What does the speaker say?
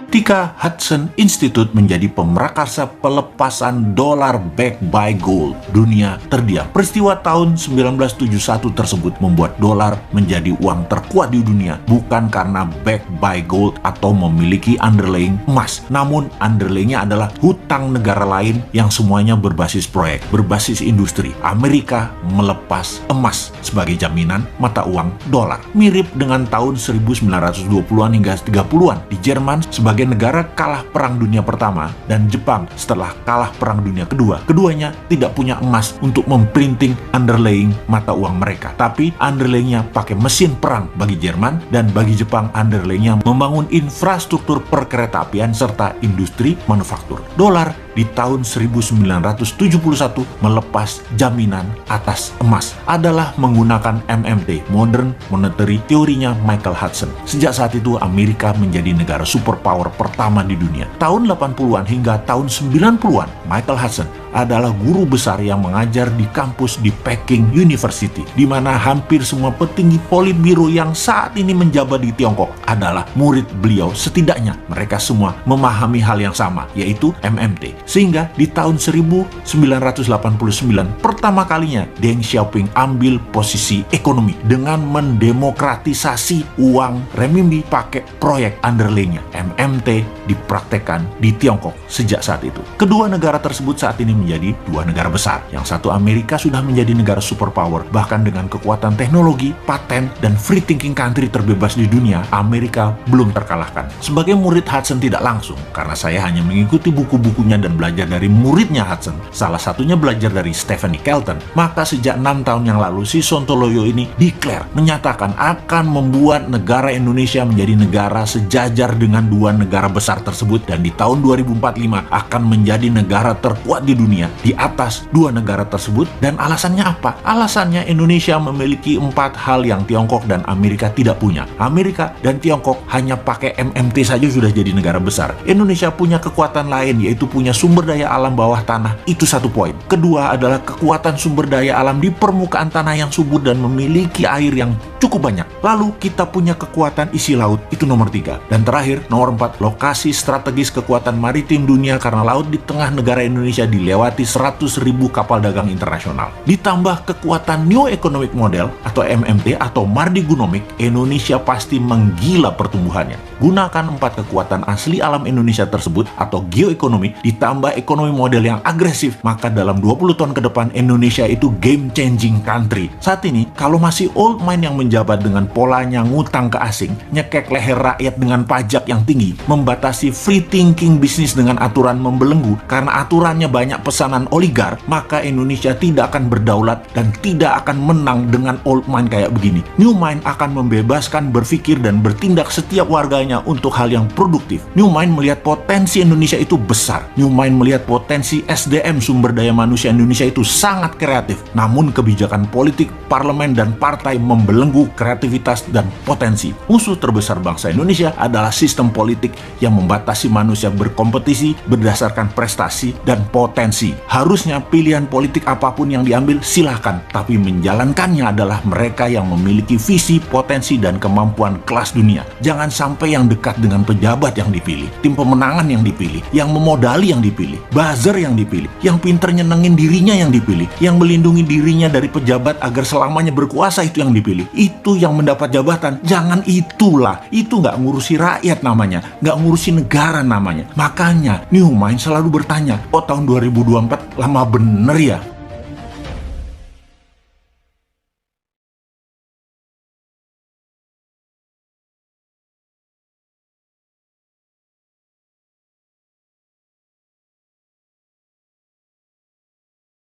ketika Hudson Institute menjadi pemrakarsa pelepasan dolar backed by gold, dunia terdiam. Peristiwa tahun 1971 tersebut membuat dolar menjadi uang terkuat di dunia, bukan karena backed by gold atau memiliki underlying emas, namun underlyingnya adalah hutang negara lain yang semuanya berbasis proyek, berbasis industri. Amerika melepas emas sebagai jaminan mata uang dolar. Mirip dengan tahun 1920-an hingga 30-an di Jerman sebagai negara kalah Perang Dunia Pertama dan Jepang setelah kalah Perang Dunia Kedua. Keduanya tidak punya emas untuk memprinting underlying mata uang mereka, tapi underlyingnya pakai mesin perang bagi Jerman, dan bagi Jepang underlyingnya membangun infrastruktur perkeretaapian serta industri manufaktur. Dolar di tahun 1971 melepas jaminan atas emas adalah menggunakan MMT, Modern Monetary teorinya Michael Hudson. Sejak saat itu Amerika menjadi negara superpower pertama di dunia. Tahun 80-an hingga tahun 90-an, Michael Hudson adalah guru besar yang mengajar di kampus di Peking University, di mana hampir semua petinggi politbiro yang saat ini menjabat di Tiongkok adalah murid beliau. Setidaknya mereka semua memahami hal yang sama, yaitu MMT. Sehingga di tahun 1989 pertama kalinya Deng Xiaoping ambil posisi ekonomi dengan mendemokratisasi uang renminbi pakai proyek underlaynya. MMT dipraktekkan di Tiongkok sejak saat itu. Kedua negara tersebut saat ini menjadi dua negara besar. Yang satu, Amerika, sudah menjadi negara superpower, bahkan dengan kekuatan teknologi, paten, dan free thinking country terbebas di dunia. Amerika belum terkalahkan. Sebagai murid Hudson tidak langsung, karena saya hanya mengikuti buku-bukunya dan belajar dari muridnya Hudson, salah satunya belajar dari Stephanie Kelton, maka sejak 6 tahun yang lalu si Sontoloyo ini menyatakan akan membuat negara Indonesia menjadi negara sejajar dengan dua negara besar tersebut, dan di tahun 2045 akan menjadi negara terkuat di dunia di atas dua negara tersebut. Dan alasannya apa? Alasannya Indonesia memiliki 4 hal yang Tiongkok dan Amerika tidak punya. Amerika dan Tiongkok hanya pakai MMT saja sudah jadi negara besar. Indonesia punya kekuatan lain, yaitu punya sumber daya alam bawah tanah. Itu satu poin. Kedua adalah kekuatan sumber daya alam di permukaan tanah yang subur dan memiliki air yang cukup banyak. Lalu kita punya kekuatan isi laut, itu nomor 3. Dan terakhir, nomor 4, lokasi strategis kekuatan maritim dunia, karena laut di tengah negara Indonesia dilewati 100.000 kapal dagang internasional. Ditambah kekuatan New Economic Model atau MMT atau Mardigonomic, Indonesia pasti menggila pertumbuhannya. Gunakan 4 kekuatan asli alam Indonesia tersebut atau geoekonomi ditambah ekonomi model yang agresif, maka dalam 20 tahun ke depan Indonesia itu game changing country. Saat ini kalau masih old mind yang menjabat dengan polanya ngutang ke asing, nyekek leher rakyat dengan pajak yang tinggi, membatasi free thinking bisnis dengan aturan membelenggu karena aturannya banyak pesanan oligar, maka Indonesia tidak akan berdaulat dan tidak akan menang dengan old mind kayak begini. New mind akan membebaskan berpikir dan bertindak setiap warganya untuk hal yang produktif. New mind melihat potensi Indonesia itu besar. New mind melihat potensi SDM, sumber daya manusia Indonesia itu sangat kreatif. Namun kebijakan politik, parlemen, dan partai membelenggu kreativitas dan potensi. Musuh terbesar bangsa Indonesia adalah sistem politik yang membatasi manusia berkompetisi berdasarkan prestasi dan potensi. Harusnya pilihan politik apapun yang diambil silahkan, tapi menjalankannya adalah mereka yang memiliki visi, potensi, dan kemampuan kelas dunia. Jangan sampai yang dekat dengan pejabat yang dipilih, tim pemenangan yang dipilih, yang memodali yang dipilih, buzzer yang dipilih, yang pinter nyenengin dirinya yang dipilih, yang melindungi dirinya dari pejabat agar selamanya berkuasa itu yang dipilih. Itu yang mendapat jabatan. Jangan itulah. Itu nggak ngurusi rakyat namanya, nggak ngurusi negara namanya. Makanya New Mind selalu bertanya, oh tahun 2024 lama bener ya?